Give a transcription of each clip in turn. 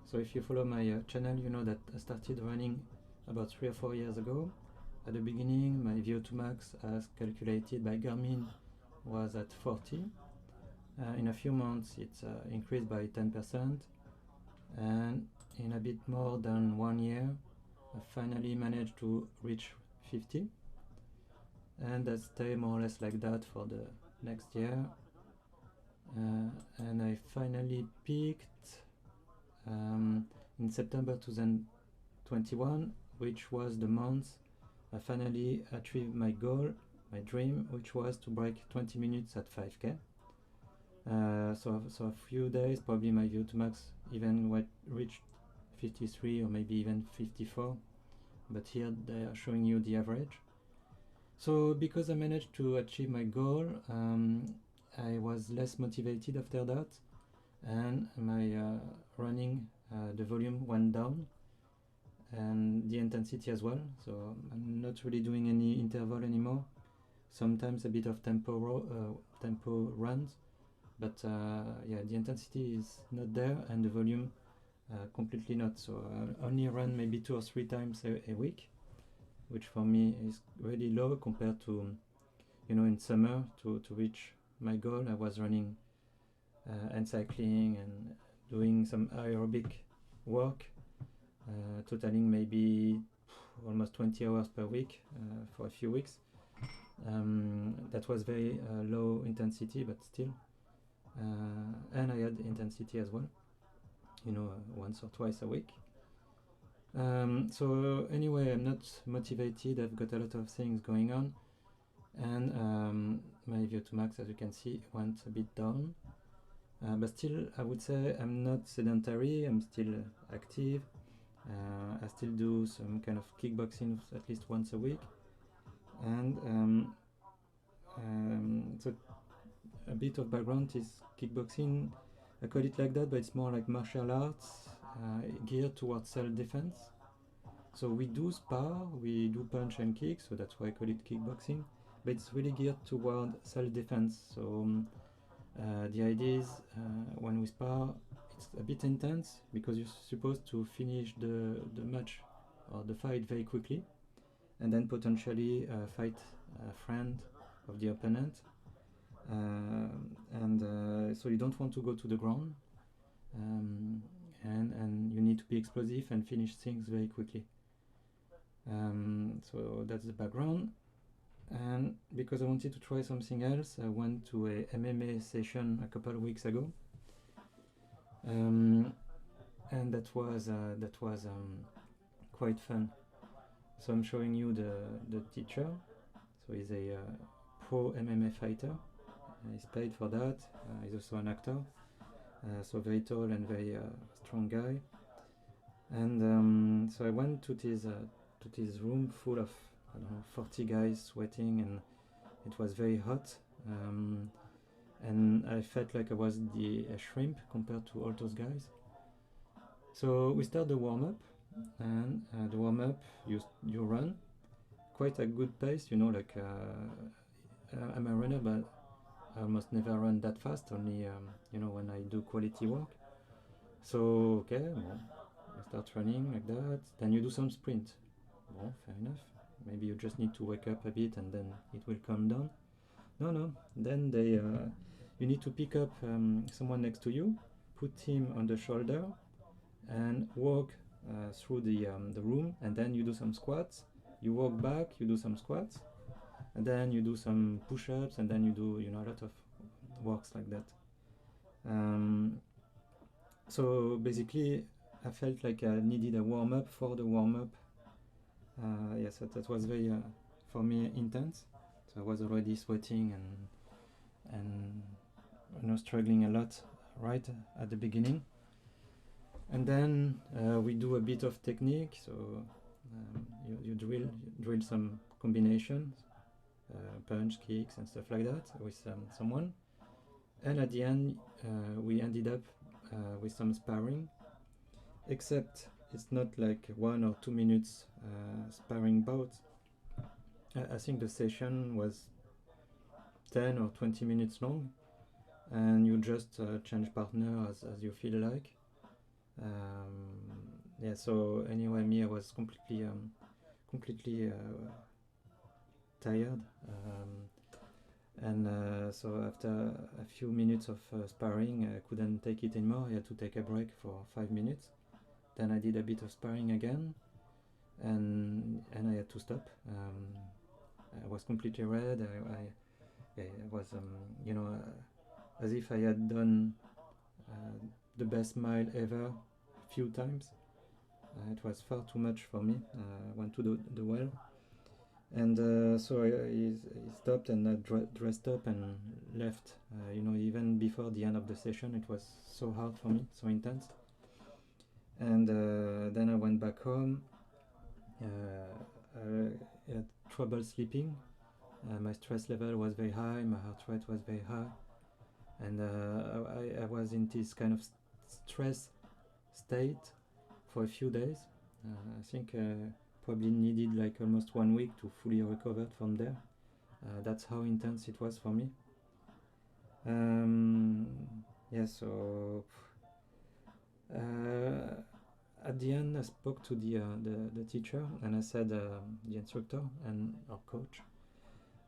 So if you follow my channel, you know that I started running about 3 or 4 years ago. At the beginning, my Vo2max, as calculated by Garmin, was at 40. In a few months, it's increased by 10%, and in a bit more than 1 year, I finally managed to reach 50, and that stay more or less like that for the next year. And I finally peaked in September 2021, which was the month I finally achieved my goal, my dream, which was to break 20 minutes at 5K. So a few days, probably my Vo2max even reached 53 or maybe even 54, but here they are showing you the average. So because I managed to achieve my goal, I was less motivated after that, and my running, the volume went down, and the intensity as well. So I'm not really doing any interval anymore. Sometimes a bit of tempo runs, but yeah, the intensity is not there, and the volume completely not. So I only run maybe 2 or 3 times a week, which for me is really low compared to, in summer, to reach my goal. I was running and cycling and doing some aerobic work, totaling maybe almost 20 hours per week for a few weeks. That was very low intensity, but still. And I had intensity as well, once or twice a week. So anyway, I'm not motivated. I've got a lot of things going on, and my Vo2max, as you can see, went a bit down. But still, I would say I'm not sedentary. I'm still active. I still do some kind of kickboxing at least once a week, and so a bit of background is kickboxing. I call it like that, but it's more like martial arts geared towards self-defense. So we do spar, we do punch and kick, so that's why I call it kickboxing, but it's really geared toward self-defense. So the idea is when we spar, it's a bit intense because you're supposed to finish the match or the fight very quickly, and then potentially fight a friend of the opponent. So you don't want to go to the ground, and you need to be explosive and finish things very quickly. So that's the background. And because I wanted to try something else, I went to a MMA session a couple of weeks ago, and that was quite fun. So I'm showing you the teacher. So he's a pro MMA fighter. He's paid for that. He's also an actor. So very tall and very strong guy. And so I went to this room full of, I don't know, 40 guys sweating, and it was very hot. And I felt like I was a shrimp compared to all those guys. So we start the warm-up, and the warm-up, you run quite a good pace, like I'm a runner, but I almost never run that fast, only when I do quality work. So okay, well, I start running like that, then you do some sprint. Well, fair enough. Maybe you just need to wake up a bit and then it will calm down. No, then you need to pick up someone next to you, put him on the shoulder, and walk through the room, and then you do some squats. You walk back, you do some squats, and then you do some push-ups, and then you do a lot of works like that. So basically, I felt like I needed a warm-up for the warm-up. Yes, that was very for me intense. So I was already sweating and struggling a lot right at the beginning. And then we do a bit of technique. So you drill some combinations, punch, kicks, and stuff like that with someone. And at the end, we ended up with some sparring, except it's not like 1 or 2 minutes sparring bout. I think the session was 10 or 20 minutes long, and you just change partner as you feel like. yeah, so anyway, me, I was completely tired. And so after a few minutes of sparring, I couldn't take it anymore. I had to take a break for 5 minutes. Then I did a bit of sparring again, and I had to stop. I was completely red. I was, as if I had done the best mile ever few times. It was far too much for me. I went to the well. And so he stopped, and I dressed up and left. Even before the end of the session, it was so hard for me, so intense. And then I went back home. I had trouble sleeping. My stress level was very high, my heart rate was very high, and I was in this kind of stress state for a few days. I think probably needed like almost 1 week to fully recover from there. That's how intense it was for me. Yeah, so at the end, I spoke to the teacher, and I said, the instructor and our coach,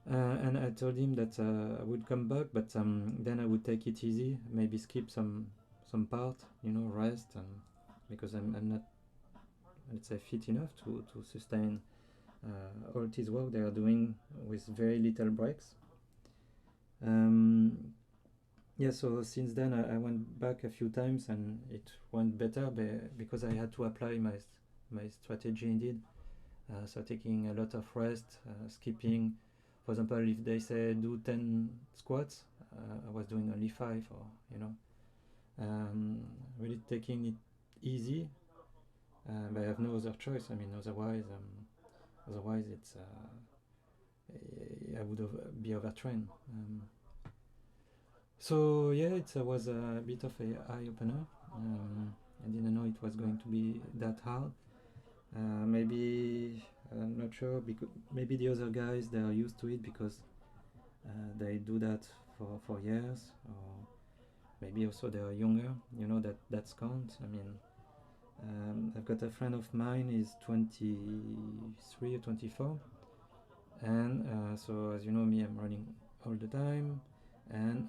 and I told him that I would come back, but then I would take it easy, maybe skip some part, rest, and because I'm not, let's say, fit enough to sustain all this work they are doing with very little breaks. Yeah, so since then I went back a few times, and it went better because I had to apply my strategy indeed. So taking a lot of rest, skipping. For example, if they say do 10 squats, I was doing only 5, or really taking it easy. But I have no other choice. I mean, otherwise it's I would be overtrained. So yeah, it was a bit of a eye opener. I didn't know it was going to be that hard. Maybe I'm not sure, because maybe the other guys, they are used to it because they do that for years, or maybe also they are younger. That's count. I mean, I've got a friend of mine, he's 23 or 24, and so as you know me, I'm running all the time, and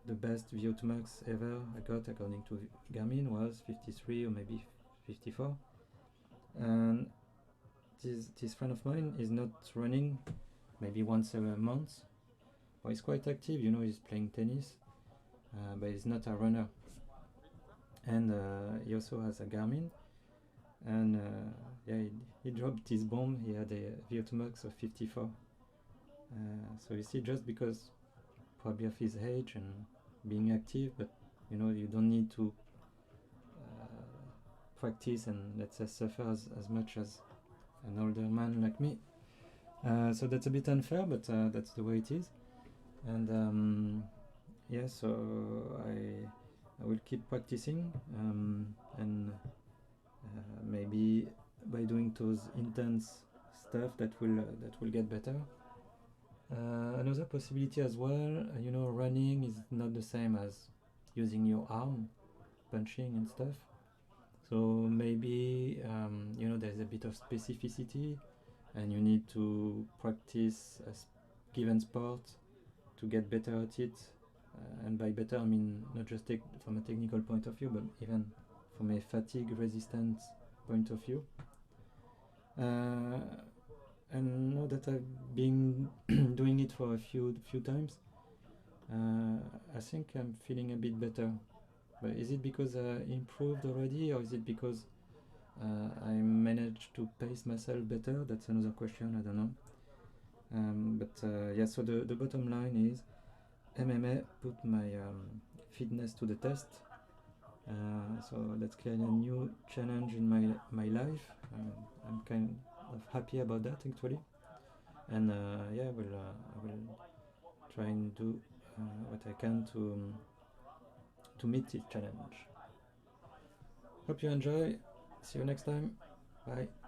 the best Vo2max ever I got according to Garmin was 53 or maybe 54. And this friend of mine is not running maybe once a month, but he's quite active. He's playing tennis, but he's not a runner. And he also has a Garmin, and yeah, he dropped his bomb. He had a Vo2max of 54. So you see, just because probably of his age and being active, but you don't need to practice and, let's say, suffer as much as an older man like me. So that's a bit unfair, but that's the way it is. And yeah, so I will keep practicing, and maybe by doing those intense stuff that will get better. Another possibility as well, running is not the same as using your arm, punching and stuff. So maybe there's a bit of specificity, and you need to practice a given sport to get better at it. And by better, I mean not just from a technical point of view, but even from a fatigue resistance point of view. And now that I've been doing it for a few times, I think I'm feeling a bit better. But is it because I improved already, or is it because I managed to pace myself better? That's another question, I don't know. But yeah, so the bottom line is MMA put my fitness to the test. So that's clearly a new challenge in my life. I'm kind of happy about that, actually. And yeah, I will try and do what I can to meet this challenge. Hope you enjoy. See you next time. Bye.